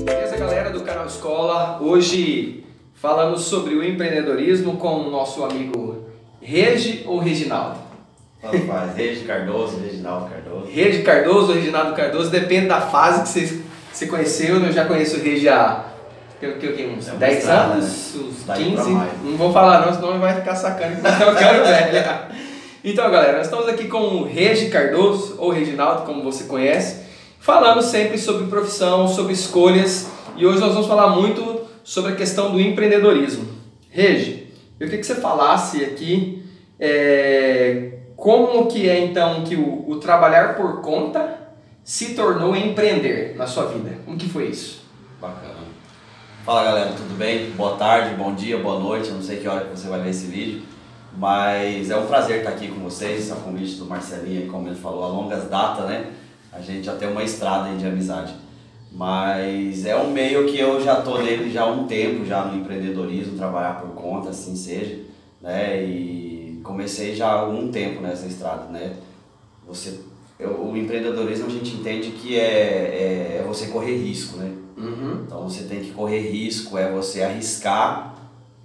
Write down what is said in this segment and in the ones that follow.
Beleza, galera do canal Escola? Hoje falamos sobre o empreendedorismo com o nosso amigo Regi ou Reginaldo? Tanto faz, Regi Cardoso, Reginaldo Cardoso. Regi Cardoso ou Reginaldo Cardoso, depende da fase que você conheceu. Eu já conheço o Regi há uns 10 anos, uns 15. Não vou falar não, senão vai ficar sacando que nós estamos ficando velho. Então, galera, nós estamos aqui com o Regi Cardoso, ou Reginaldo, como você conhece, falando sempre sobre profissão, sobre escolhas, e hoje nós vamos falar muito sobre a questão do empreendedorismo. Regi, eu queria que você falasse aqui como que é então que o trabalhar por conta se tornou empreender na sua vida. Como que foi isso? Bacana. Fala, galera, tudo bem? Boa tarde, bom dia, boa noite, eu não sei que hora que você vai ver esse vídeo, mas é um prazer estar aqui com vocês. Esse é o convite do Marcelinho, como ele falou, a longas datas, né? A gente já tem uma estrada aí de amizade, mas é um meio que eu já estou nele já há um tempo, já no empreendedorismo, trabalhar por conta, assim seja, né? E comecei já há algum tempo nessa estrada, né? O empreendedorismo a gente entende que é você correr risco, né? Uhum. Então você tem que correr risco, é você arriscar,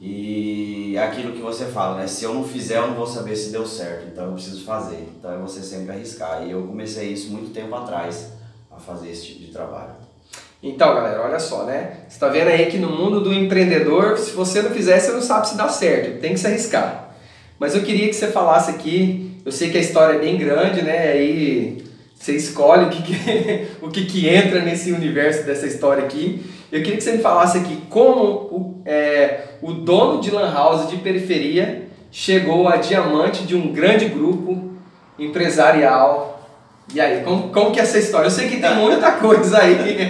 e é aquilo que você fala, né? Se eu não fizer, eu não vou saber se deu certo, então eu preciso fazer. Então é você sempre arriscar, e eu comecei isso muito tempo atrás, a fazer esse tipo de trabalho. Então, galera, olha só, né? Você está vendo aí que no mundo do empreendedor, se você não fizer, você não sabe se dá certo, tem que se arriscar. Mas eu queria que você falasse aqui, eu sei que a história é bem grande, né? Aí você escolhe o que entra nesse universo dessa história aqui. Eu queria que você me falasse aqui como o dono de lan house de periferia chegou a diamante de um grande grupo empresarial. E aí, como que é essa história? Eu sei que tem muita coisa aí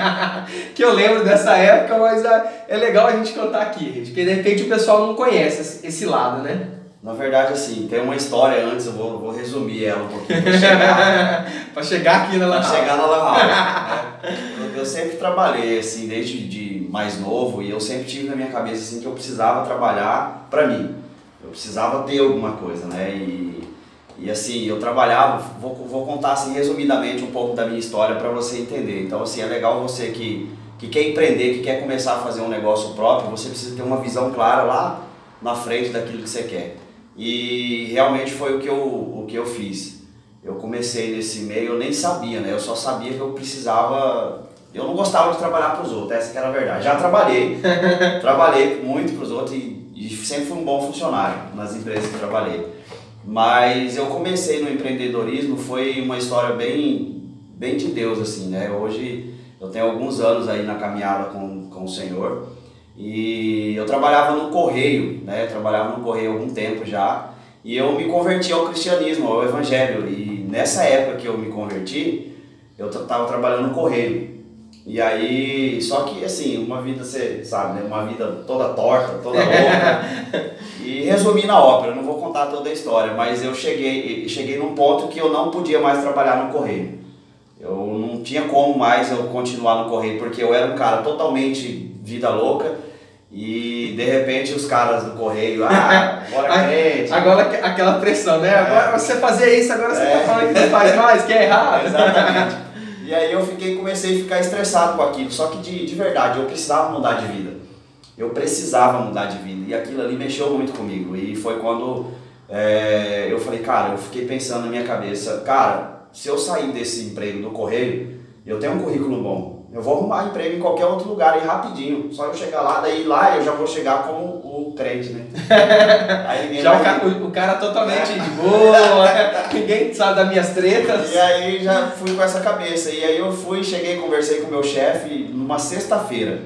que eu lembro dessa época, mas é legal a gente contar aqui, porque de repente o pessoal não conhece esse lado, né? Na verdade, assim, tem uma história antes, eu vou resumir ela um pouquinho para chegar, para chegar aqui na lan house. Chegar na lan house, né? Eu sempre trabalhei, assim, desde de mais novo, e eu sempre tive na minha cabeça, assim, que eu precisava trabalhar para mim. Eu precisava ter alguma coisa, né? E assim, eu trabalhava, vou contar, assim, resumidamente um pouco da minha história para você entender. Então, assim, é legal você que quer empreender, que quer começar a fazer um negócio próprio, você precisa ter uma visão clara lá na frente daquilo que você quer. E realmente foi o que eu fiz. Eu comecei nesse meio, eu nem sabia, né? Eu só sabia que eu precisava... Eu não gostava de trabalhar para os outros, essa que era a verdade. Já trabalhei muito para os outros e sempre fui um bom funcionário nas empresas que trabalhei. Mas eu comecei no empreendedorismo, foi uma história bem de Deus, assim, né? Hoje eu tenho alguns anos aí na caminhada com o Senhor. E eu trabalhava no correio, né? Trabalhava no correio há algum tempo já, e eu me converti ao cristianismo, ao evangelho. E nessa época que eu me converti, eu estava trabalhando no correio. E aí, só que assim, uma vida, você sabe, né? Uma vida toda torta, toda louca. E resumi na ópera, não vou contar toda a história, mas eu cheguei num ponto que eu não podia mais trabalhar no correio. Eu não tinha como mais eu continuar no correio, porque eu era um cara totalmente vida louca. E de repente os caras do correio, bora crente. Agora aquela pressão, né? Agora você fazia isso, agora você tá falando que não faz mais, que é errado. Exatamente. E aí eu comecei a ficar estressado com aquilo, só que de verdade, eu precisava mudar de vida. Eu precisava mudar de vida, e aquilo ali mexeu muito comigo. E foi quando eu falei, cara, eu fiquei pensando na minha cabeça, cara, se eu sair desse emprego do correio, eu tenho um currículo bom. Eu vou arrumar emprego em qualquer outro lugar aí rapidinho. Só eu chegar lá, daí lá eu já vou chegar como o crente, né? Aí já o cara totalmente de boa, ninguém sabe das minhas tretas. E aí já fui com essa cabeça. E aí eu cheguei, conversei com o meu chefe numa sexta-feira.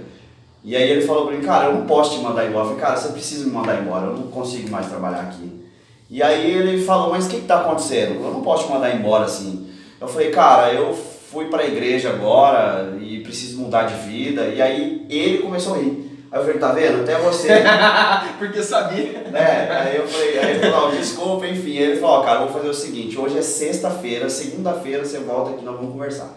E aí ele falou pra mim, cara, eu não posso te mandar embora. Eu falei, cara, você precisa me mandar embora, eu não consigo mais trabalhar aqui. E aí ele falou, mas o que tá acontecendo? Eu não posso te mandar embora assim. Eu falei, cara, eu fui para a igreja agora e preciso mudar de vida. E aí ele começou a rir. Aí eu falei, tá vendo? Até você. Porque eu sabia. Né? Aí ele falou, desculpa, enfim. Ele falou, cara, vou fazer o seguinte, hoje é sexta-feira, segunda-feira você volta aqui, nós vamos conversar.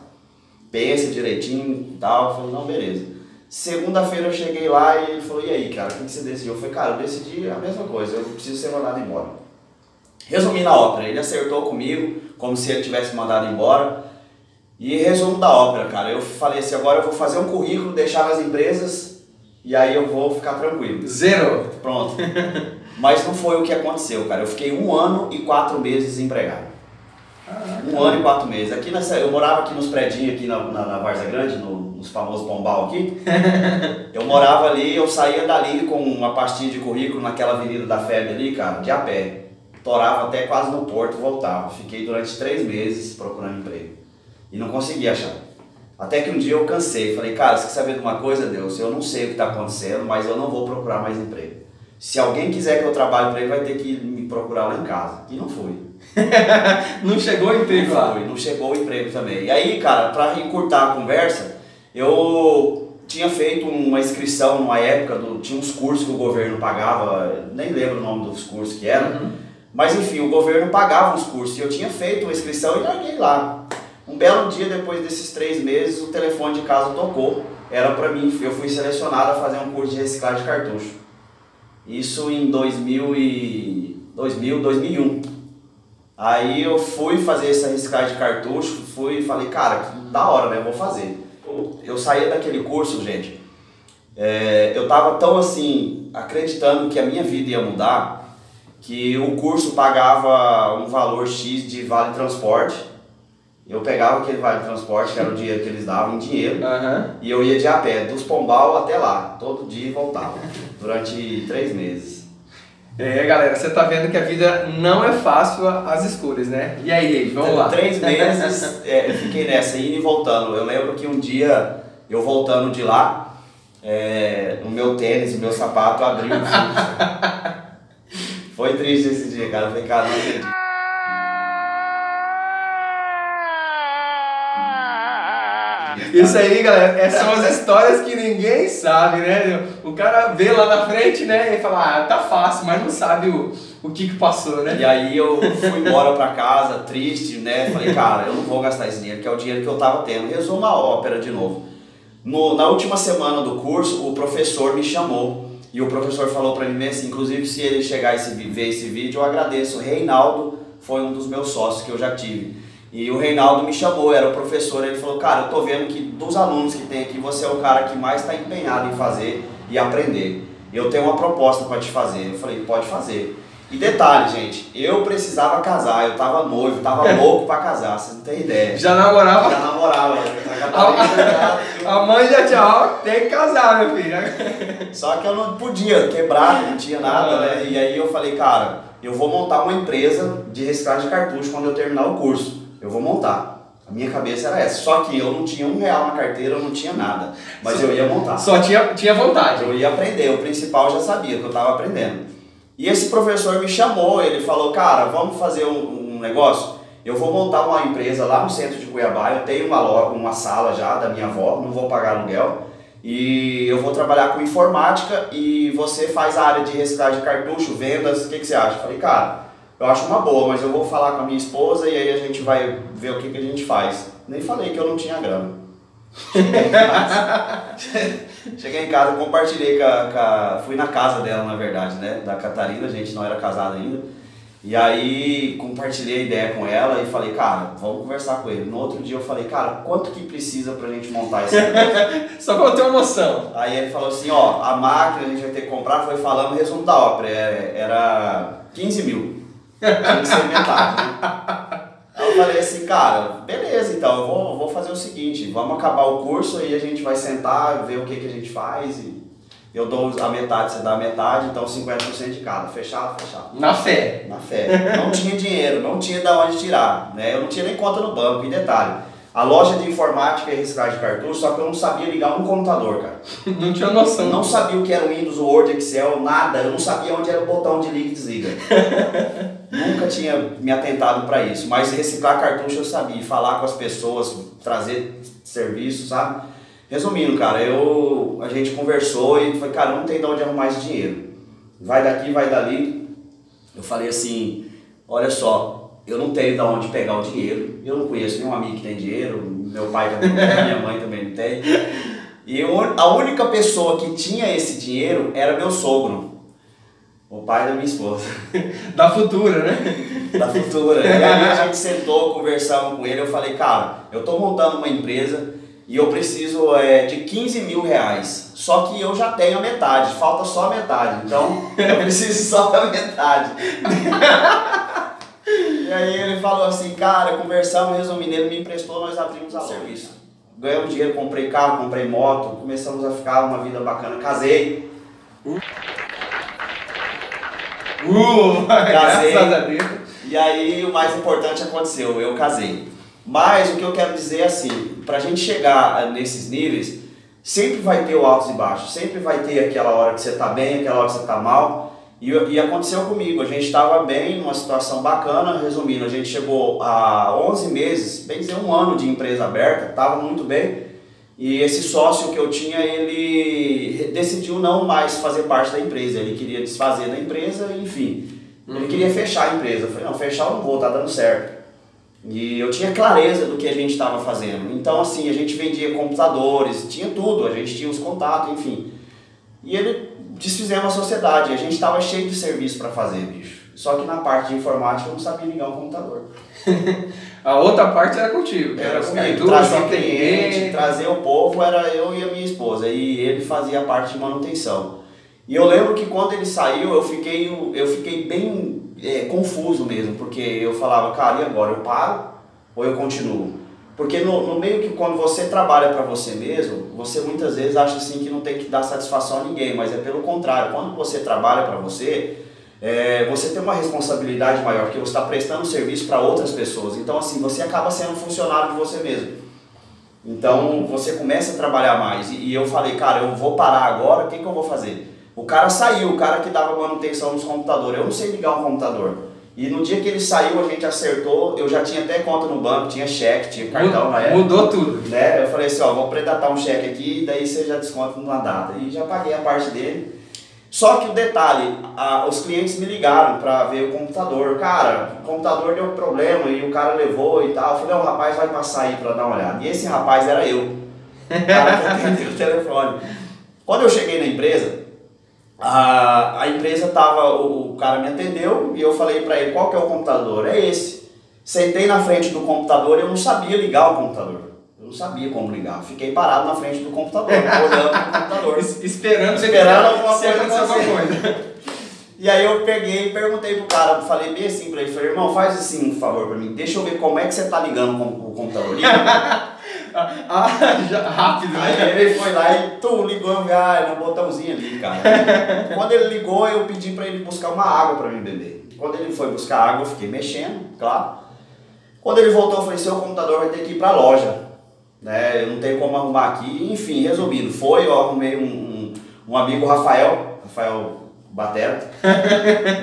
Pensa direitinho e tal. Eu falei, não, beleza. Segunda-feira eu cheguei lá e ele falou, e aí, cara, o que você decidiu? Eu falei, cara, eu decidi a mesma coisa, eu preciso ser mandado embora. Resumi na ópera, ele acertou comigo, como se ele tivesse mandado embora. E resumo da ópera, cara, eu falei assim, agora eu vou fazer um currículo, deixar nas empresas e aí eu vou ficar tranquilo. Zero. Pronto. Mas não foi o que aconteceu, cara. Eu fiquei 1 ano e 4 meses desempregado. 1 ano e 4 meses. Aqui eu morava aqui nos predinhos aqui na Várzea Grande, nos famosos Pombal aqui. Eu morava ali, eu saía dali com uma pastinha de currículo naquela Avenida da Febre ali, cara, de a pé. Torava até quase no porto, voltava. Fiquei durante 3 meses procurando emprego. E não conseguia achar. Até que um dia eu cansei. Falei, cara, você quer saber de uma coisa, Deus? Eu não sei o que está acontecendo, mas eu não vou procurar mais emprego. Se alguém quiser que eu trabalhe para ele, vai ter que me procurar lá em casa. E não fui. Não chegou o emprego lá? Não chegou o emprego também. E aí, cara, para encurtar a conversa, eu tinha feito uma inscrição numa época, tinha uns cursos que o governo pagava, nem lembro o nome dos cursos que eram, mas enfim, o governo pagava os cursos e eu tinha feito uma inscrição e larguei lá. Um belo dia, depois desses 3 meses, o telefone de casa tocou. Era para mim, eu fui selecionado a fazer um curso de reciclagem de cartucho. Isso em 2001. Aí eu fui fazer essa reciclagem de cartucho, fui e falei, cara, que da hora, né? Eu vou fazer. Eu saía daquele curso, gente, eu tava tão assim, acreditando que a minha vida ia mudar, que o curso pagava um valor X de vale transporte. Eu pegava aquele vale transporte, que era o dinheiro que eles davam em dinheiro, e eu ia de a pé, dos Pombal até lá, todo dia e voltava, durante 3 meses. Galera, você tá vendo que a vida não é fácil as escolhas, né? E aí, vamos lá. 3 meses, eu fiquei nessa, indo e voltando. Eu lembro que um dia, eu voltando de lá, o meu tênis, o meu sapato abriu. Foi triste esse dia, cara. Eu falei, cara, não acredito. Isso aí, galera, são as histórias que ninguém sabe, né? O cara vê lá na frente, né, e fala, tá fácil, mas não sabe o que passou, né? E aí eu fui embora pra casa, triste, né? Falei, cara, eu não vou gastar esse dinheiro, que é o dinheiro que eu tava tendo. Resumo a ópera de novo. Na última semana do curso, o professor me chamou. E o professor falou pra mim assim, inclusive se ele chegar e ver esse vídeo, eu agradeço. O Reinaldo foi um dos meus sócios que eu já tive. E o Reinaldo me chamou, era o professor, ele falou, cara, eu tô vendo que dos alunos que tem aqui, você é o cara que mais está empenhado em fazer e aprender. Eu tenho uma proposta para te fazer. Eu falei, pode fazer. E detalhe, gente, eu precisava casar, eu tava noivo, tava louco para casar, vocês não tem ideia. Já namorava? Já namorava. A mãe já tinha, tem que casar, meu filho. Só que eu não podia, quebrado, não tinha nada, né? E aí eu falei, cara, eu vou montar uma empresa de reciclagem de cartucho quando eu terminar o curso. Eu vou montar. A minha cabeça era essa. Só que eu não tinha R$1 na carteira, eu não tinha nada. Mas eu ia montar. Só tinha vontade. Eu ia aprender. O principal eu já sabia que eu estava aprendendo. E esse professor me chamou, ele falou, cara, vamos fazer um negócio? Eu vou montar uma empresa lá no centro de Cuiabá, eu tenho uma sala já da minha avó, não vou pagar aluguel. E eu vou trabalhar com informática e você faz a área de reciclagem de cartucho, vendas, o que você acha? Eu falei, cara, eu acho uma boa, mas eu vou falar com a minha esposa e aí a gente vai ver o que a gente faz. Nem falei que eu não tinha grana. Cheguei em casa, compartilhei fui na casa dela, na verdade, né? Da Catarina, a gente não era casado ainda. E aí compartilhei a ideia com ela e falei, cara, vamos conversar com ele. No outro dia eu falei, cara, quanto que precisa pra gente montar esse negócio? Só pra eu ter uma noção. Aí ele falou assim, ó, a máquina a gente vai ter que comprar, foi falando o resumo da ópera, era 15 mil. Tinha que ser metade, né? Aí eu falei assim, cara, beleza, então eu vou fazer o seguinte, vamos acabar o curso e a gente vai sentar, ver o que a gente faz e eu dou a metade, você dá a metade, então 50% de cada, fechado. Na fé. Na fé. Não tinha dinheiro, não tinha de onde tirar, né? Eu não tinha nem conta no banco, e detalhe, a loja de informática e reciclagem de cartucho, só que eu não sabia ligar um computador, cara. Não tinha noção. Não sabia o que era o Windows, o Word, Excel, nada. Eu não sabia onde era o botão de liga e desliga. Nunca tinha me atentado para isso. Mas reciclar cartucho eu sabia. Falar com as pessoas, trazer serviço, sabe? Resumindo, cara, a gente conversou e falei, cara, eu não tenho de onde arrumar esse dinheiro. Vai daqui, vai dali. Eu falei assim, olha só, eu não tenho de onde pegar o dinheiro, eu não conheço nenhum amigo que tem dinheiro, meu pai também não tem, minha mãe também não tem. E a única pessoa que tinha esse dinheiro era meu sogro. O pai da minha esposa. Da futura, né? Da futura. E aí a gente sentou, conversamos com ele, eu falei, cara, eu tô montando uma empresa e eu preciso de 15 mil reais. Só que eu já tenho a metade, falta só a metade. Então eu preciso só da metade. E aí ele falou assim, cara, conversamos, resumindo, ele me emprestou, nós abrimos a serviço. Ganhamos dinheiro, comprei carro, comprei moto, começamos a ficar uma vida bacana, casei. Casei. Graças a Deus. E aí o mais importante aconteceu, eu casei. Mas o que eu quero dizer é assim, pra gente chegar nesses níveis, sempre vai ter o altos e baixos, sempre vai ter aquela hora que você tá bem, aquela hora que você tá mal. E aconteceu comigo, a gente estava bem, numa situação bacana, resumindo, a gente chegou a 11 meses, bem dizer um ano de empresa aberta, estava muito bem. E esse sócio que eu tinha, ele decidiu não mais fazer parte da empresa, ele queria desfazer da empresa, enfim. Ele queria fechar a empresa, eu falei, não, fechar eu não vou, tá dando certo. E eu tinha clareza do que a gente estava fazendo, então assim, a gente vendia computadores, tinha tudo, a gente tinha os contatos, enfim. E ele desfizemos a sociedade, a gente estava cheio de serviço para fazer, bicho. Só que na parte de informática eu não sabia ligar um computador. A outra parte era contigo. Era comigo, trazer cliente, trazer o povo, era eu e a minha esposa. E ele fazia a parte de manutenção. E eu lembro que quando ele saiu, eu fiquei bem confuso mesmo, porque eu falava, cara, e agora? Eu paro ou eu continuo? Porque no meio que quando você trabalha para você mesmo, você muitas vezes acha assim que não tem que dar satisfação a ninguém, mas é pelo contrário. Quando você trabalha para você, você tem uma responsabilidade maior, porque você está prestando serviço para outras pessoas. Então assim, você acaba sendo um funcionário de você mesmo. Então você começa a trabalhar mais. E eu falei, cara, eu vou parar agora, o que eu vou fazer? O cara saiu, o cara que dava manutenção nos computadores. Eu não sei ligar um computador. E no dia que ele saiu, a gente acertou, eu já tinha até conta no banco, tinha cheque, tinha cartão na época. Mudou tudo. Né? Eu falei assim, ó, vou predatar um cheque aqui, daí você já desconta numa data. E já paguei a parte dele. Só que o detalhe, os clientes me ligaram para ver o computador. Cara, o computador deu problema e o cara levou e tal. Eu falei, o rapaz vai passar aí para dar uma olhada. E esse rapaz era eu. O cara que atendeu o telefone. Quando eu cheguei na empresa, a empresa tava, o cara me atendeu e eu falei para ele, qual que é o computador? É esse. Sentei na frente do computador e eu não sabia ligar o computador. Eu não sabia como ligar. Fiquei parado na frente do computador, olhando pro computador. Esperando alguma coisa. E aí eu peguei e perguntei pro cara, falei bem assim pra ele, falei, irmão, faz assim, por favor, pra mim, deixa eu ver como é que você tá ligando o computador. Rápido, né? Aí ele foi lá e ligou no botãozinho ali, cara. Quando ele ligou, eu pedi pra ele buscar uma água pra mim beber. Quando ele foi buscar água, eu fiquei mexendo, claro. Quando ele voltou, eu falei, seu computador vai ter que ir pra loja, né? Eu não tenho como arrumar aqui. Enfim, resumindo, eu arrumei um amigo, Rafael Batera.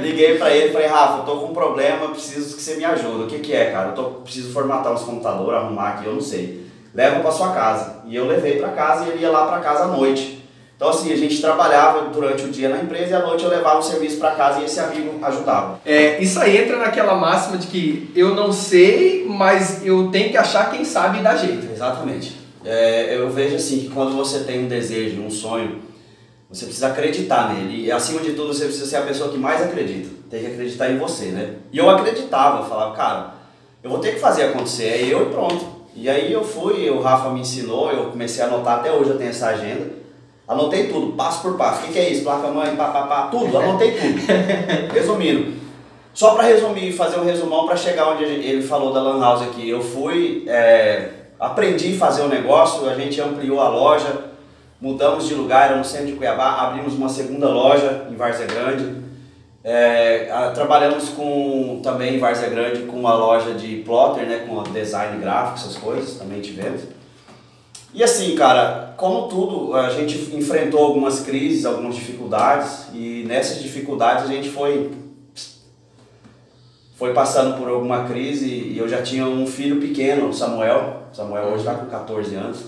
Liguei pra ele, falei, Rafa, eu tô com um problema, preciso que você me ajude. O que é, cara? Preciso formatar os computadores, arrumar aqui, eu não sei. Leva pra sua casa. E eu levei pra casa e ele ia lá pra casa à noite. Então assim, a gente trabalhava durante o dia na empresa e à noite eu levava o serviço pra casa e esse amigo ajudava. Isso aí entra naquela máxima de que eu não sei, mas eu tenho que achar quem sabe e dar jeito. Exatamente. Eu vejo assim que quando você tem um desejo, um sonho, você precisa acreditar nele. E acima de tudo você precisa ser a pessoa que mais acredita. Tem que acreditar em você, né? E eu acreditava, eu falava, cara, eu vou ter que fazer acontecer, é eu e pronto. E aí eu fui, o Rafa me ensinou, eu comecei a anotar, até hoje eu tenho essa agenda. Anotei tudo, passo por passo. O que é isso? Placa-mãe, tudo, anotei tudo. Resumindo. Só para resumir, fazer um resumão para chegar onde ele falou da Lan House aqui. Eu fui, aprendi a fazer o negócio, a gente ampliou a loja, mudamos de lugar, era no centro de Cuiabá, abrimos uma segunda loja em Várzea Grande. Trabalhamos também em Várzea Grande com uma loja de plotter, né, com design gráfico, essas coisas, também tivemos. E assim, cara, como tudo, a gente enfrentou algumas crises, algumas dificuldades, e nessas dificuldades a gente foi passando por alguma crise, e eu já tinha um filho pequeno, o Samuel hoje está com 14 anos,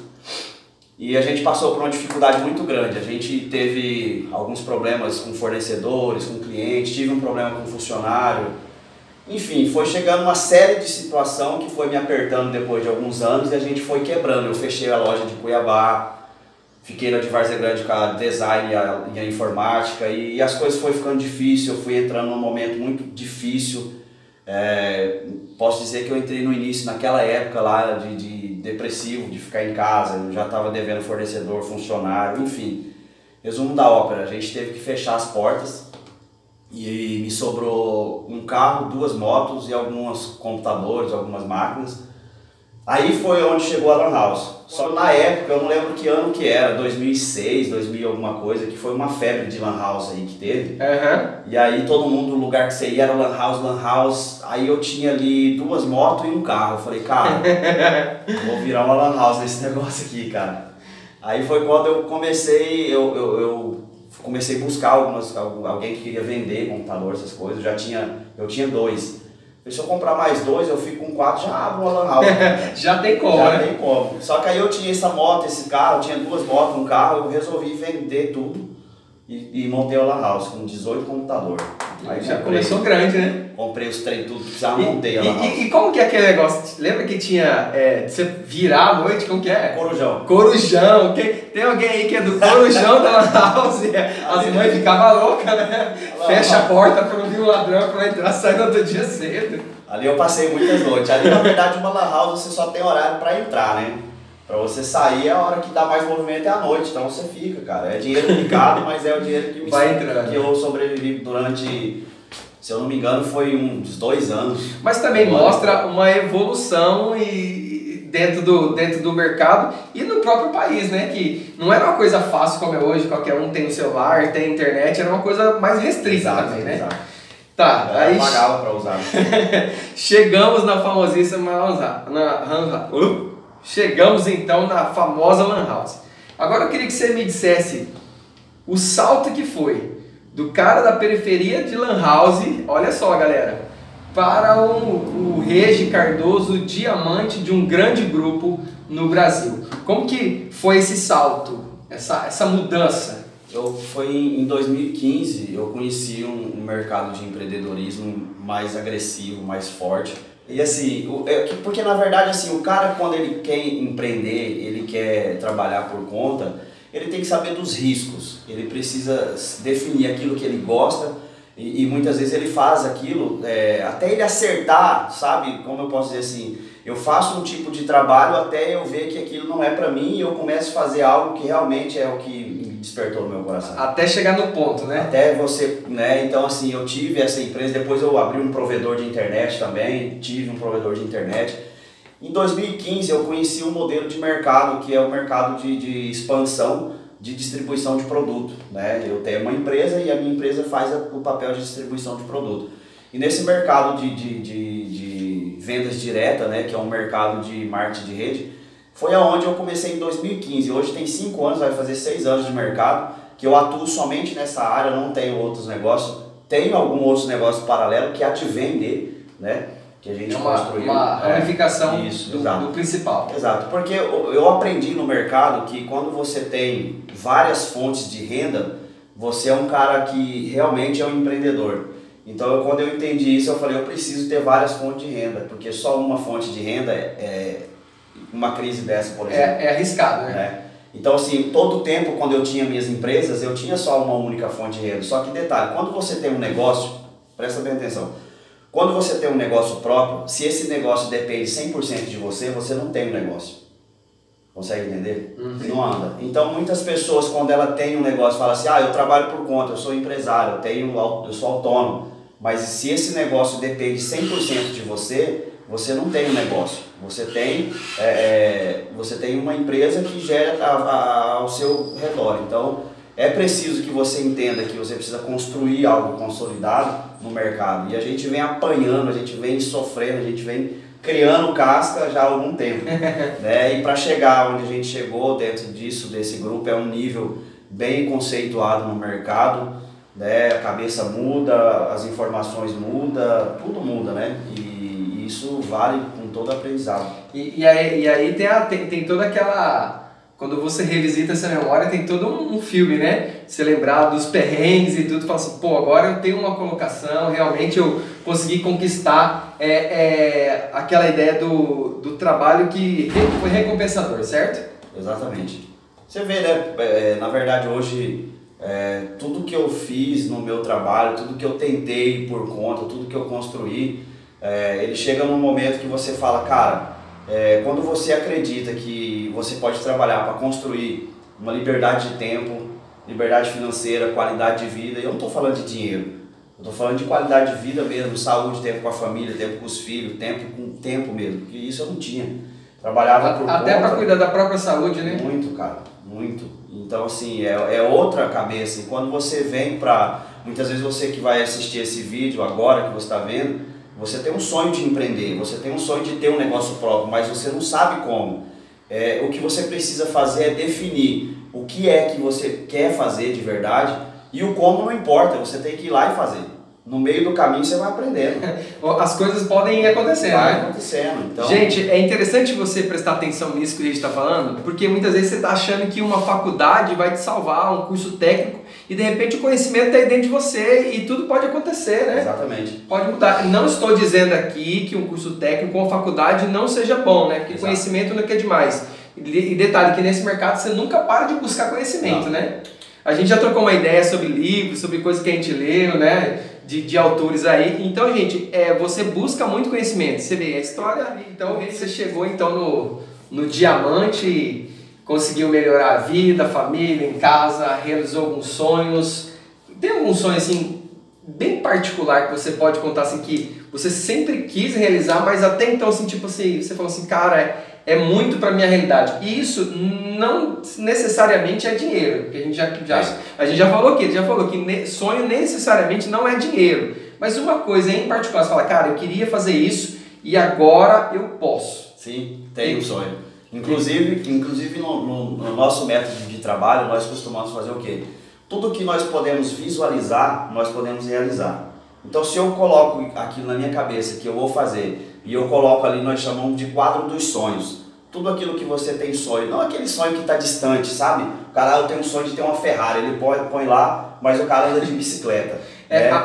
e a gente passou por uma dificuldade muito grande. A gente teve alguns problemas com fornecedores, com clientes, tive um problema com funcionário. Enfim, foi chegando uma série de situação que foi me apertando depois de alguns anos e a gente foi quebrando. Eu fechei a loja de Cuiabá, Fiquei na de Várzea Grande com a design e a informática e as coisas foi ficando difícil, eu fui entrando num momento muito difícil. Posso dizer que eu entrei no início, naquela época lá de depressivo, de ficar em casa, eu já estava devendo fornecedor, funcionário, enfim. Resumo da ópera, a gente teve que fechar as portas e me sobrou um carro, 2 motos e alguns computadores, algumas máquinas. Aí foi onde chegou a Lan House. Só que na época, eu não lembro que ano que era, 2006, 2000 alguma coisa, que foi uma febre de Lan House aí que teve. E aí todo mundo, o lugar que você ia era Lan House, Lan House. Aí eu tinha ali 2 motos e um carro. Eu falei, cara, vou virar uma Lan House nesse negócio aqui, cara. Aí foi quando eu comecei, eu comecei a buscar alguém que queria vender computador, essas coisas. Eu tinha 2. Se eu comprar mais 2, eu fico com 4, já abro uma Lan House. Já tem como, já né? tem como. Só que aí eu tinha essa moto, esse carro, eu tinha 2 motos, um carro, eu resolvi vender tudo e montei a Lan House com 18 computadores. Aí já começou grande, né? Comprei os trem tudo que precisava, montei a Lan House. E como que é aquele negócio? Lembra que tinha, você virar à noite, como que é? Corujão. Corujão. Tem alguém aí que é do Corujão da Lan House? As mães ficavam loucas, né? Fecha a porta pra não vir um ladrão pra entrar, sai no outro dia cedo. Ali eu passei muitas noites. Ali, na verdade, uma Lan House você só tem horário pra entrar, né? Pra você sair, a hora que dá mais movimento é à noite, então você fica, cara. É dinheiro picado, mas é o dinheiro que, que eu sobrevivi durante, se eu não me engano, foi uns 2 anos. Mas também mostra uma evolução dentro do mercado e no próprio país, né? Que não era uma coisa fácil como é hoje, qualquer um tem um celular, tem internet, era uma coisa mais restrita também, né? Exato. Tá, aí pagava pra usar. chegamos na famosíssima Chegamos então na famosa Lan House. Agora eu queria que você me dissesse o salto que foi do cara da periferia de Lan House, olha só galera, para o Regi Cardoso, diamante de um grande grupo no Brasil. Como que foi esse salto, essa mudança? Foi em 2015, eu conheci um mercado de empreendedorismo mais agressivo, mais forte. E assim, porque na verdade assim, o cara quando ele quer empreender, ele quer trabalhar por conta, ele tem que saber dos riscos, ele precisa definir aquilo que ele gosta e muitas vezes ele faz aquilo, até ele acertar, sabe, como eu posso dizer assim, eu faço um tipo de trabalho até eu ver que aquilo não é pra mim e eu começo a fazer algo que realmente é o que me despertou no meu coração. Até chegar no ponto, né? Até você, né? Então assim, eu tive essa empresa, depois eu abri um provedor de internet também, tive um provedor de internet. Em 2015 eu conheci um modelo de mercado que é o mercado de expansão de distribuição de produto, né? Eu tenho uma empresa e a minha empresa faz o papel de distribuição de produto. E nesse mercado de vendas direta, né, que é um mercado de marketing de rede, foi aonde eu comecei em 2015. Hoje tem 5 anos, vai fazer 6 anos de mercado, que eu atuo somente nessa área, não tenho outros negócios. Tenho algum outro negócio paralelo que é a de vender, né, que a gente construiu. Uma ramificação do principal. Exato, porque eu aprendi no mercado que quando você tem várias fontes de renda, você é um cara que realmente é um empreendedor. Então quando eu entendi isso, eu falei, eu preciso ter várias fontes de renda, porque só uma fonte de renda uma crise dessa, por exemplo. É arriscado, né? Então assim, todo tempo quando eu tinha minhas empresas, eu tinha só uma única fonte de renda. Só que detalhe, quando você tem um negócio, presta bem atenção, quando você tem um negócio próprio, se esse negócio depende 100% de você, você não tem um negócio. Consegue entender? Não anda. Então muitas pessoas quando ela tem um negócio, falam assim, eu trabalho por conta, eu sou empresário, eu sou autônomo. Mas se esse negócio depende 100% de você, você não tem um negócio. Você tem uma empresa que gera ao seu redor. Então é preciso que você entenda que você precisa construir algo consolidado no mercado. E a gente vem apanhando, a gente vem sofrendo, a gente vem criando casca já há algum tempo. Né? E para chegar onde a gente chegou dentro desse grupo, é um nível bem conceituado no mercado. Né? A cabeça muda, as informações mudam, tudo muda, né? E isso vale com todo aprendizado. E aí tem toda aquela... Quando você revisita essa memória, tem todo um filme, né? Você lembrar dos perrengues e tudo, fala assim, pô, agora eu tenho uma colocação, realmente eu consegui conquistar aquela ideia do trabalho que foi recompensador, certo? Exatamente. Você vê, né? Na verdade, hoje, tudo que eu fiz no meu trabalho, tudo que eu tentei por conta, tudo que eu construí, ele chega num momento que você fala, cara, quando você acredita que você pode trabalhar para construir uma liberdade de tempo, liberdade financeira, qualidade de vida, e eu não estou falando de dinheiro, eu estou falando de qualidade de vida mesmo, saúde, tempo com a família, tempo com os filhos, tempo mesmo, porque isso eu não tinha. Trabalhava por até para cuidar da própria saúde, né? Muito, cara, muito. Então, assim, é outra cabeça. E quando você vem para... Muitas vezes você que vai assistir esse vídeo agora, que você está vendo, você tem um sonho de empreender, você tem um sonho de ter um negócio próprio, mas você não sabe como. O que você precisa fazer é definir o que é que você quer fazer de verdade e o como não importa, você tem que ir lá e fazer. No meio do caminho você vai aprendendo. As coisas podem ir acontecendo, vai né? acontecendo. Então... Gente, é interessante você prestar atenção nisso que a gente está falando, porque muitas vezes você está achando que uma faculdade vai te salvar, um curso técnico, e de repente o conhecimento está aí dentro de você e tudo pode acontecer, né? Exatamente. Pode mudar. Não estou dizendo aqui que um curso técnico ou uma faculdade não seja bom, né? Porque Exato. Conhecimento não é demais. E detalhe que nesse mercado você nunca para de buscar conhecimento, né? A gente já trocou uma ideia sobre livros, sobre coisas que a gente leu, né? De autores aí. Então, gente, você busca muito conhecimento. Você vê a história, então você chegou então no diamante, conseguiu melhorar a vida, a família, em casa, realizou alguns sonhos. Tem algum sonho assim bem particular que você pode contar assim que você sempre quis realizar, mas até então assim, tipo assim, você falou assim, cara, é muito para minha realidade. E isso não necessariamente é dinheiro, porque a gente já falou aqui, ele já falou que sonho necessariamente não é dinheiro. Mas uma coisa em particular, você fala, cara, eu queria fazer isso e agora eu posso. Sim, tem um sonho. Inclusive no nosso método de trabalho, nós costumamos fazer o quê? Tudo que nós podemos visualizar, nós podemos realizar. Então, se eu coloco aquilo na minha cabeça que eu vou fazer, e eu coloco ali, nós chamamos de quadro dos sonhos. Tudo aquilo que você tem sonho, não aquele sonho que está distante, sabe? O cara, eu tenho um sonho de ter uma Ferrari, ele põe lá, mas o cara anda de bicicleta.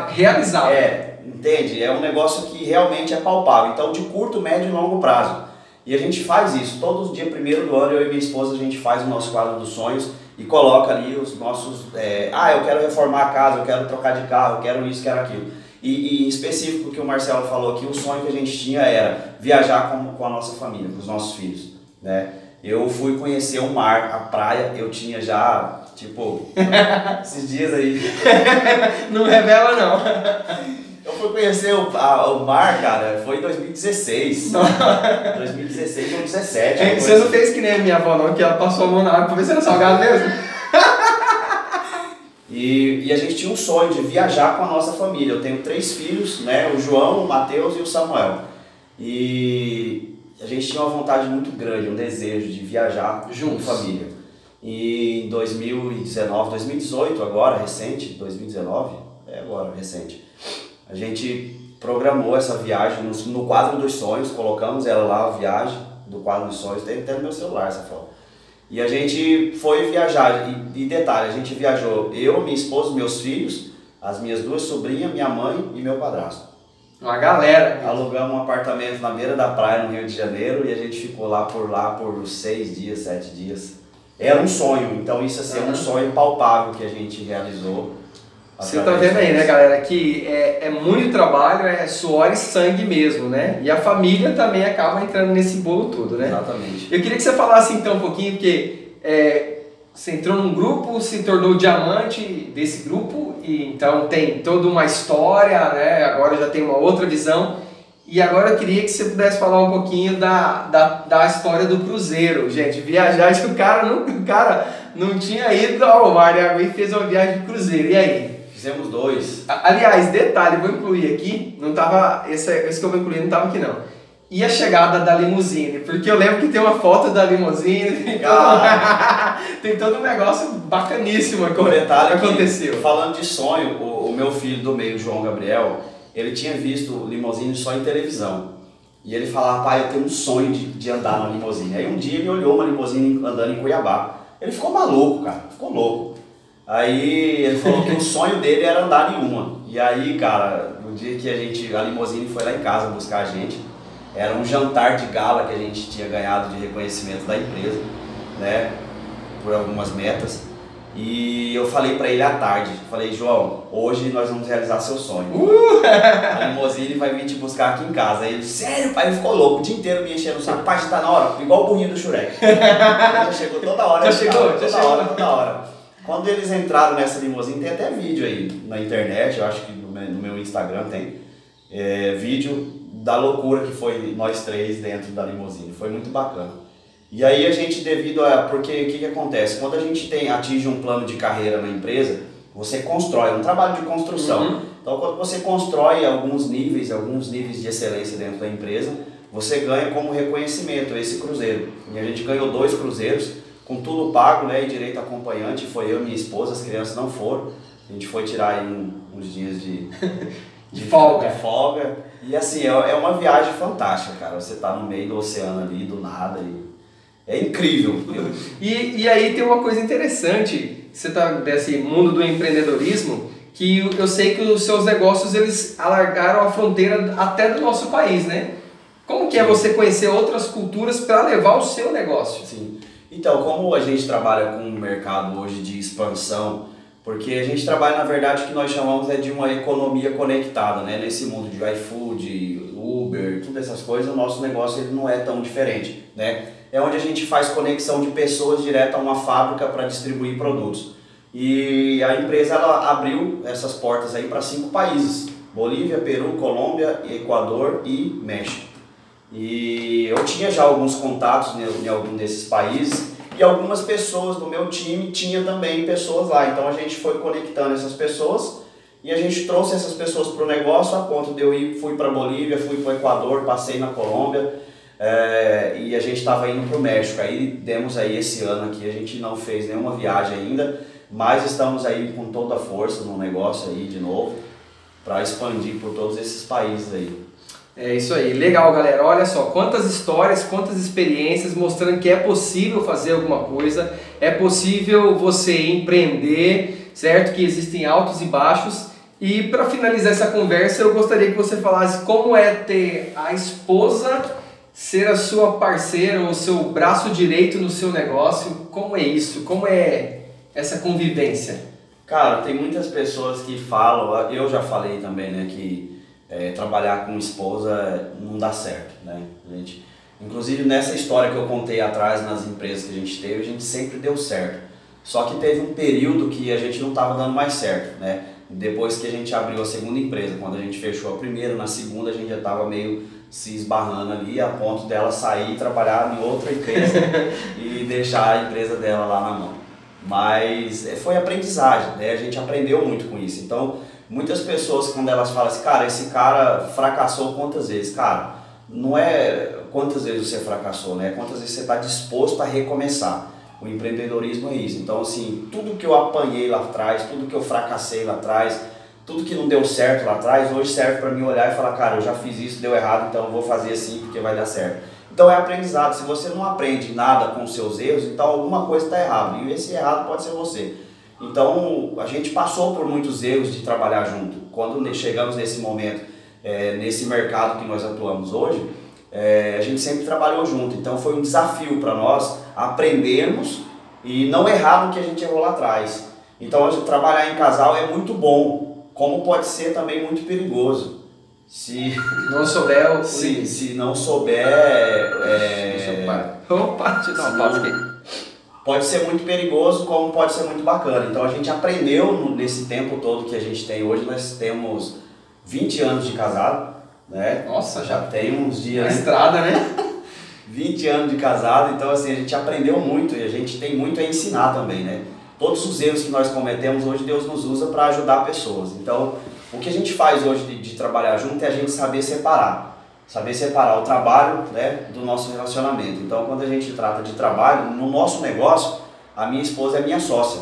Realizável. Entende? É um negócio que realmente é palpável. Então, de curto, médio e longo prazo. E a gente faz isso. Todos os dias, 1º do ano, eu e minha esposa, a gente faz o nosso quadro dos sonhos e coloca ali os nossos... eu quero reformar a casa, eu quero trocar de carro, eu quero isso, quero aquilo. E em específico, o que o Marcelo falou aqui, o sonho que a gente tinha era viajar com a nossa família, com os nossos filhos, né? Eu fui conhecer o mar, a praia, eu tinha já, tipo, esses dias aí. Não revela, não. Eu fui conhecer o mar, cara, foi em 2016. 2016 ou 2017. Você não fez que nem a minha avó, não, que ela passou a mão na água pra ver se era salgado mesmo? E a gente tinha um sonho de viajar com a nossa família. Eu tenho 3 filhos, né? O João, o Matheus e o Samuel. E a gente tinha uma vontade muito grande, um desejo de viajar junto com a família. E em 2018 agora, recente, 2019, agora, recente, a gente programou essa viagem no quadro dos sonhos, colocamos ela lá, a viagem do quadro dos sonhos, tem até no meu celular essa foto. E a gente foi viajar, e detalhe, a gente viajou, eu, minha esposa, meus filhos, as minhas 2 sobrinhas, minha mãe e meu padrasto. Uma galera. Alugamos um apartamento na beira da praia no Rio de Janeiro e a gente ficou lá por 6 dias, 7 dias. Era um sonho, então isso assim, é um sonho palpável que a gente realizou. Você tá vendo aí, né, galera, que é muito trabalho, é suor e sangue mesmo, né? E a família também acaba entrando nesse bolo todo, né? Exatamente. Eu queria que você falasse então um pouquinho, porque você entrou num grupo, se tornou diamante desse grupo, e então tem toda uma história, né? Agora já tem uma outra visão. E agora eu queria que você pudesse falar um pouquinho da história do cruzeiro, gente. Viajar, o cara não tinha ido ao mar, né? E fez uma viagem de cruzeiro, e aí? Fizemos 2. Aliás, detalhe, vou incluir aqui, não tava, esse que eu vou incluir não estava aqui não. E a chegada da limusine, porque eu lembro que tem uma foto da limusine, tem todo um negócio bacaníssimo que aconteceu. Falando de sonho, o meu filho do meio, João Gabriel, ele tinha visto limusine só em televisão. E ele falava, pai, eu tenho um sonho de andar na limusine. Aí um dia ele olhou uma limusine andando em Cuiabá. Ele ficou maluco, cara, ficou louco. Aí ele falou que o sonho dele era andar em uma. E aí, cara, no dia que a limusine foi lá em casa buscar a gente, era um jantar de gala que a gente tinha ganhado de reconhecimento da empresa, né? por algumas metas. E eu falei pra ele à tarde, falei, João, hoje nós vamos realizar seu sonho. A limousine vai vir te buscar aqui em casa. Aí ele, sério, pai? Ele ficou louco, o dia inteiro me enchendo o saco. Pai, já tá na hora, igual o burrinho do Shurek. Já chegou toda hora. Já chegou. Toda hora. Quando eles entraram nessa limousine, tem até vídeo aí na internet, eu acho que no meu Instagram tem, vídeo da loucura que foi nós três dentro da limousine. Foi muito bacana. E aí a gente, porque o que acontece? Quando a gente atinge um plano de carreira na empresa, você constrói, é um trabalho de construção. Então quando você constrói alguns níveis de excelência dentro da empresa, você ganha como reconhecimento esse cruzeiro. E a gente ganhou 2 cruzeiros, com tudo pago, né, e direito acompanhante, foi eu e minha esposa, as crianças não foram. A gente foi tirar aí uns dias de folga. E assim, é uma viagem fantástica, cara. Você tá no meio do oceano ali, do nada, e é incrível. E aí tem uma coisa interessante, você tá desse mundo do empreendedorismo, que eu sei que os seus negócios eles alargaram a fronteira até do nosso país, né? Como que é você conhecer outras culturas para levar o seu negócio? Sim. Então, como a gente trabalha com um mercado hoje de expansão, porque a gente trabalha, na verdade, o que nós chamamos de uma economia conectada, né? Nesse mundo de iFood, Uber, todas essas coisas, o nosso negócio ele não é tão diferente, né? É onde a gente faz conexão de pessoas direto a uma fábrica para distribuir produtos. E a empresa ela abriu essas portas aí para 5 países: Bolívia, Peru, Colômbia, Equador e México. E eu tinha já alguns contatos em algum desses países e algumas pessoas do meu time tinha também pessoas lá. Então a gente foi conectando essas pessoas e a gente trouxe essas pessoas para o negócio a ponto de fui para Bolívia, fui para o Equador, passei na Colômbia. E a gente estava indo para o México, aí demos aí esse ano aqui, a gente não fez nenhuma viagem ainda, mas estamos aí com toda a força no negócio aí de novo, para expandir por todos esses países aí. É isso aí, legal galera, olha só, quantas histórias, quantas experiências mostrando que é possível fazer alguma coisa, é possível você empreender, certo? Que existem altos e baixos. E para finalizar essa conversa, eu gostaria que você falasse como é ter a esposa ser a sua parceira, o seu braço direito no seu negócio. Como é isso? Como é essa convivência? Cara, tem muitas pessoas que falam, eu já falei também, né, que trabalhar com esposa não dá certo, né? Inclusive nessa história que eu contei atrás nas empresas que a gente teve, a gente sempre deu certo. Só que teve um período que a gente não estava dando mais certo, né? Depois que a gente abriu a segunda empresa, quando a gente fechou a primeira, na segunda a gente já estava meio se esbarrando ali, a ponto dela sair e trabalhar em outra empresa e deixar a empresa dela lá na mão. Mas foi aprendizagem, né? A gente aprendeu muito com isso. Então, muitas pessoas quando elas falam assim, cara, esse cara fracassou quantas vezes? Cara, não é quantas vezes você fracassou, né? Quantas vezes você está disposto a recomeçar. O empreendedorismo é isso. Então, assim, tudo que eu apanhei lá atrás, tudo que eu fracassei lá atrás, tudo que não deu certo lá atrás, hoje serve para mim olhar e falar, cara, eu já fiz isso, deu errado, então eu vou fazer assim porque vai dar certo. Então é aprendizado. Se você não aprende nada com os seus erros, então alguma coisa está errada. E esse errado pode ser você. Então a gente passou por muitos erros de trabalhar junto. Quando chegamos nesse momento, nesse mercado que nós atuamos hoje, a gente sempre trabalhou junto. Então foi um desafio para nós aprendermos e não errar no que a gente errou lá atrás. Então trabalhar em casal é muito bom, como pode ser também muito perigoso. Se não souber, se não souber, pode ser muito perigoso, como pode ser muito bacana. Então a gente aprendeu nesse tempo todo que a gente tem hoje. Nós temos 20 anos de casado, né? Nossa, já tem uns dias. Na estrada, né? 20 anos de casado, então assim, a gente aprendeu muito e a gente tem muito a ensinar também, né? Todos os erros que nós cometemos hoje, Deus nos usa para ajudar pessoas. Então, o que a gente faz hoje de trabalhar junto é a gente saber separar o trabalho, né, do nosso relacionamento. Então, quando a gente trata de trabalho, no nosso negócio, a minha esposa é minha sócia.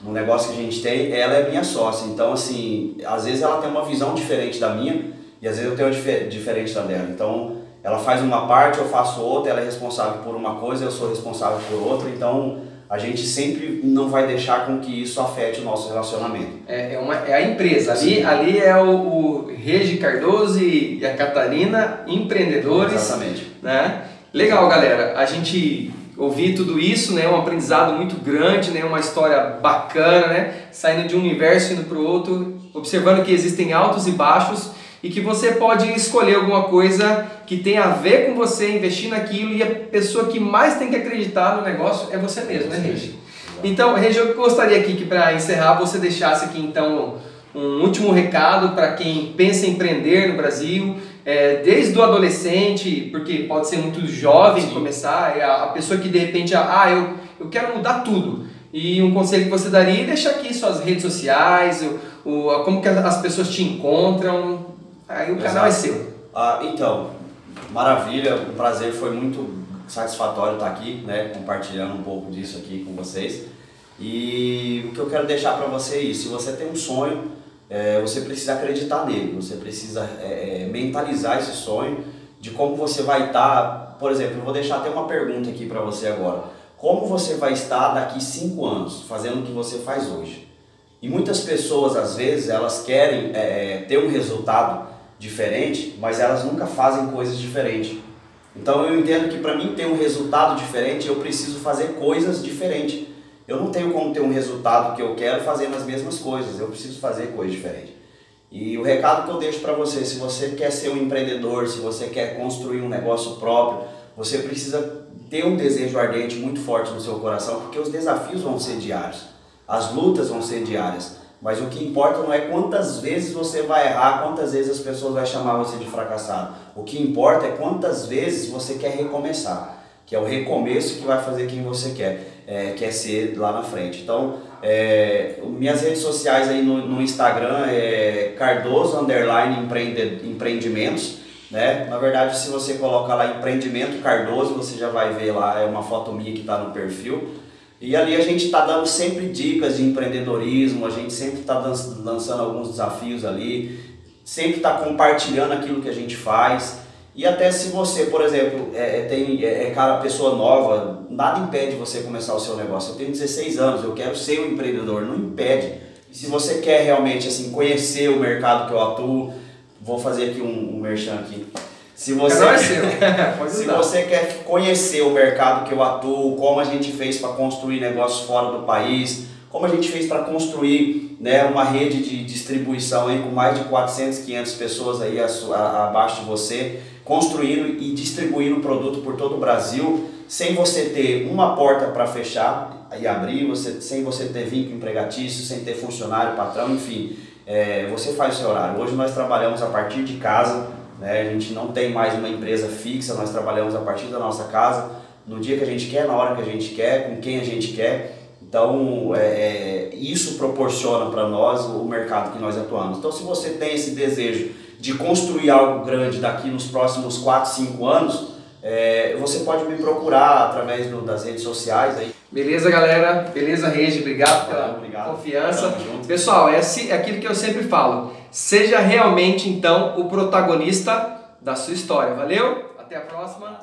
No negócio que a gente tem, ela é minha sócia. Então, assim, às vezes ela tem uma visão diferente da minha e às vezes eu tenho diferente da dela. Então, ela faz uma parte, eu faço outra, ela é responsável por uma coisa, eu sou responsável por outra. Então, a gente sempre não vai deixar com que isso afete o nosso relacionamento. É a empresa. Ali é o Regi Cardoso e a Catarina, empreendedores. Exatamente. Né? Legal, galera. A gente ouvir tudo isso, né? Um aprendizado muito grande, né? Uma história bacana, né? Saindo de um universo indo para o outro, observando que existem altos e baixos e que você pode escolher alguma coisa que tenha a ver com você, investir naquilo, e a pessoa que mais tem que acreditar no negócio é você mesmo, né, Regi? Então, Regi, eu gostaria aqui que para encerrar você deixasse aqui então um último recado para quem pensa em empreender no Brasil, desde o adolescente, porque pode ser muito jovem começar, a pessoa que de repente, eu quero mudar tudo. E um conselho que você daria, deixa aqui suas redes sociais, como que as pessoas te encontram, aí o canal é seu. Então, maravilha, o prazer foi muito satisfatório estar aqui, né, compartilhando um pouco disso aqui com vocês. E o que eu quero deixar para você é isso: se você tem um sonho, você precisa acreditar nele, você precisa mentalizar esse sonho de como você vai estar. Por exemplo, eu vou deixar até uma pergunta aqui para você agora: como você vai estar daqui 5 anos fazendo o que você faz hoje? E muitas pessoas, às vezes, elas querem ter um resultado diferente, mas elas nunca fazem coisas diferentes. Então eu entendo que para mim ter um resultado diferente, eu preciso fazer coisas diferentes. Eu não tenho como ter um resultado que eu quero fazendo as mesmas coisas, eu preciso fazer coisas diferentes. E o recado que eu deixo para você: se você quer ser um empreendedor, se você quer construir um negócio próprio, você precisa ter um desejo ardente muito forte no seu coração, porque os desafios vão ser diários, as lutas vão ser diárias. Mas o que importa não é quantas vezes você vai errar, quantas vezes as pessoas vão chamar você de fracassado. O que importa é quantas vezes você quer recomeçar, que é o recomeço que vai fazer quem você quer ser lá na frente. Então, minhas redes sociais aí no Instagram é Cardoso_empreendimentos, né? Na verdade, se você colocar lá Empreendimento Cardoso, você já vai ver lá, é uma foto minha que está no perfil. E ali a gente está dando sempre dicas de empreendedorismo, a gente sempre está lançando alguns desafios ali, sempre está compartilhando aquilo que a gente faz. E até se você, por exemplo, pessoa nova, nada impede você começar o seu negócio. Eu tenho 16 anos, eu quero ser um empreendedor, não impede. E se você quer realmente assim, conhecer o mercado que eu atuo, vou fazer aqui um merchan aqui. Se você quer conhecer o mercado que eu atuo, como a gente fez para construir negócios fora do país, como a gente fez para construir, né, uma rede de distribuição aí com mais de 400, 500 pessoas aí abaixo de você, construindo e distribuindo produto por todo o Brasil, sem você ter uma porta para fechar e abrir, sem você ter vínculo empregatício, sem ter funcionário, patrão, enfim, você faz o seu horário. Hoje nós trabalhamos a partir de casa, né? A gente não tem mais uma empresa fixa, nós trabalhamos a partir da nossa casa, no dia que a gente quer, na hora que a gente quer, com quem a gente quer. Então, isso proporciona para nós o mercado que nós atuamos. Então, se você tem esse desejo de construir algo grande daqui nos próximos 4, 5 anos, você pode me procurar através das redes sociais. Aí. Beleza, galera? Beleza, Regi? Obrigado pela confiança. Pessoal, é aquilo que eu sempre falo. Seja realmente, então, o protagonista da sua história. Valeu? Até a próxima.